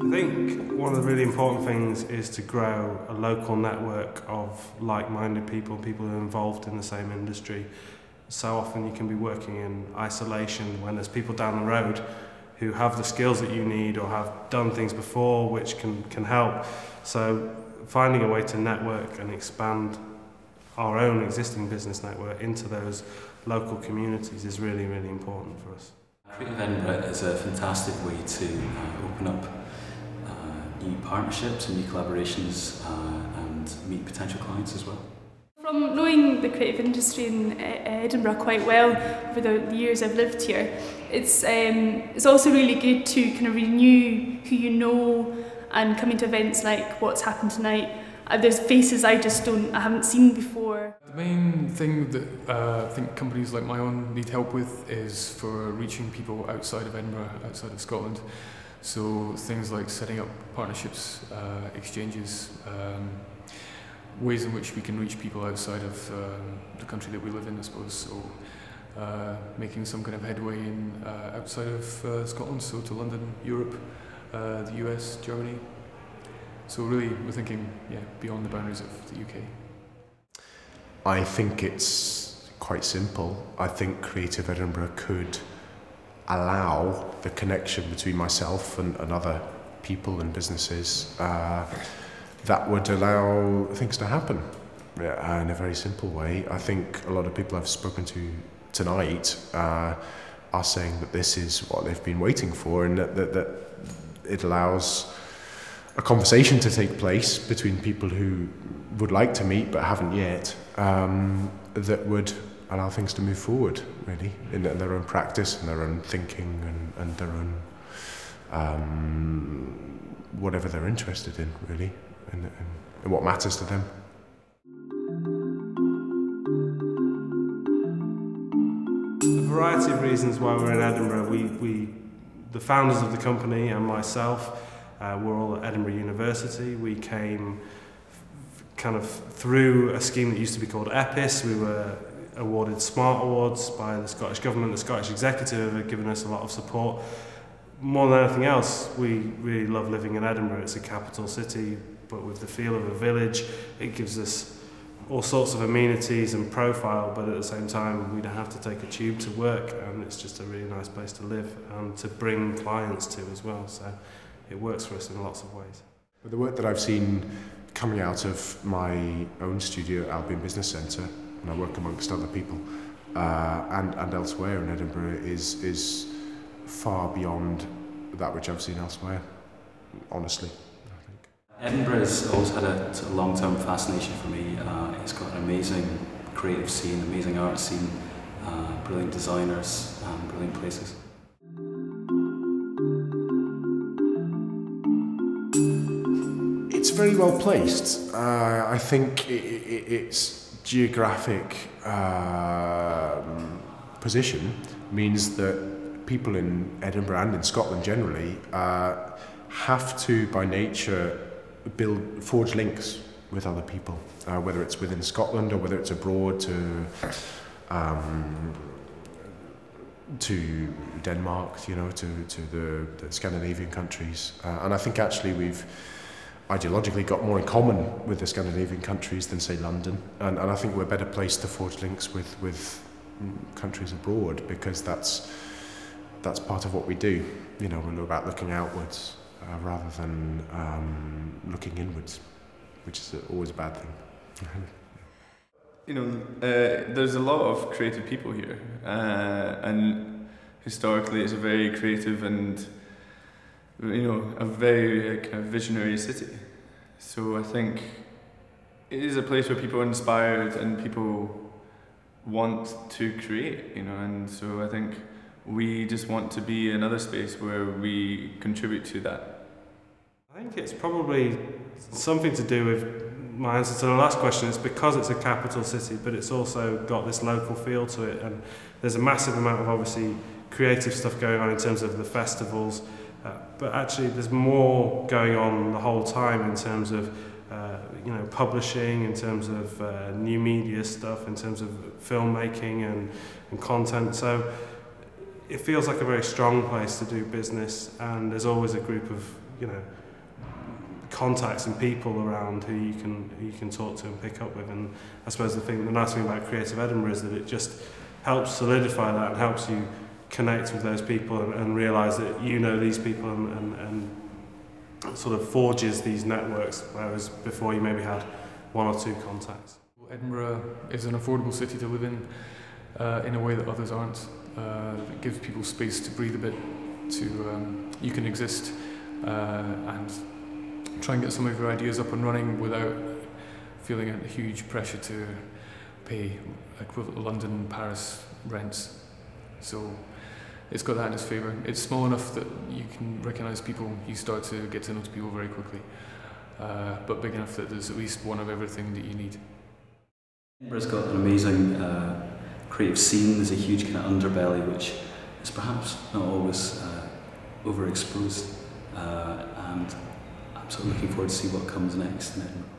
I think one of the really important things is to grow a local network of like-minded people, people who are involved in the same industry. So often you can be working in isolation when there's people down the road who have the skills that you need or have done things before which can help. So finding a way to network and expand our own existing business network into those local communities is really, really important for us. Creative Edinburgh is a fantastic way to open up new partnerships and new collaborations and meet potential clients as well. From knowing the creative industry in Edinburgh quite well over the years I've lived here, it's also really good to kind of renew who you know and coming to events like what's happened tonight. There's faces I haven't seen before. The main thing that I think companies like my own need help with is for reaching people outside of Edinburgh, outside of Scotland. So things like setting up partnerships, exchanges, ways in which we can reach people outside of the country that we live in, I suppose. So making some kind of headway in outside of Scotland, so to London, Europe, the US, Germany. So really, we're thinking, beyond the boundaries of the UK. I think it's quite simple. I think Creative Edinburgh could allow the connection between myself and other people and businesses that would allow things to happen in a very simple way. I think a lot of people I've spoken to tonight are saying that this is what they've been waiting for, and that it allows a conversation to take place between people who would like to meet but haven't yet, that would allow things to move forward, really, in their own practice and their own thinking and their own whatever they're interested in, really, and what matters to them. A variety of reasons why we're in Edinburgh. The founders of the company and myself, we're all at Edinburgh University. We came kind of through a scheme that used to be called EPIS. We were awarded SMART Awards by the Scottish Government. The Scottish Executive have given us a lot of support. More than anything else, we really love living in Edinburgh. It's a capital city, but with the feel of a village. It gives us all sorts of amenities and profile, but at the same time, we don't have to take a tube to work, and it's just a really nice place to live and to bring clients to as well. So it works for us in lots of ways. But the work that I've seen coming out of my own studio at Albion Business Centre, and I work amongst other people, and elsewhere in Edinburgh, is far beyond that which I've seen elsewhere, honestly, I think. Edinburgh has always had a sort of long-term fascination for me. It's got an amazing creative scene, amazing art scene, brilliant designers, brilliant places. It's very well placed. I think its geographic position means that people in Edinburgh and in Scotland generally have to, by nature, forge links with other people, whether it's within Scotland or whether it's abroad to Denmark, you know, to the Scandinavian countries. And I think actually we've ideologically got more in common with the Scandinavian countries than, say, London. And I think we're better placed to forge links with countries abroad, because that's part of what we do. You know, we're about looking outwards rather than looking inwards, which is always a bad thing. You know, there's a lot of creative people here, and historically it's a very creative and, you know, a very kind of visionary city. So I think it is a place where people are inspired and people want to create, you know, and so I think we just want to be another space where we contribute to that. I think it's probably something to do with my answer to the last question. It's because it's a capital city, but it's also got this local feel to it, and there's a massive amount of obviously creative stuff going on in terms of the festivals, but actually there's more going on the whole time in terms of you know, publishing, in terms of new media stuff, in terms of filmmaking and content. So it feels like a very strong place to do business, and there's always a group of, you know, contacts and people around who you can talk to and pick up with. And I suppose the nice thing about Creative Edinburgh is that it just helps solidify that and helps you connect with those people and realise that you know these people and sort of forges these networks, whereas before you maybe had one or two contacts. Edinburgh is an affordable city to live in a way that others aren't. It gives people space to breathe a bit, you can exist and try and get some of your ideas up and running without feeling a huge pressure to pay equivalent London, Paris rents. So it's got that in its favour. It's small enough that you can recognise people, you start to get to know people very quickly, but big enough that there's at least one of everything that you need. Edinburgh's got an amazing creative scene. There's a huge kind of underbelly which is perhaps not always overexposed, and I'm sort of looking forward to see what comes next in Edinburgh.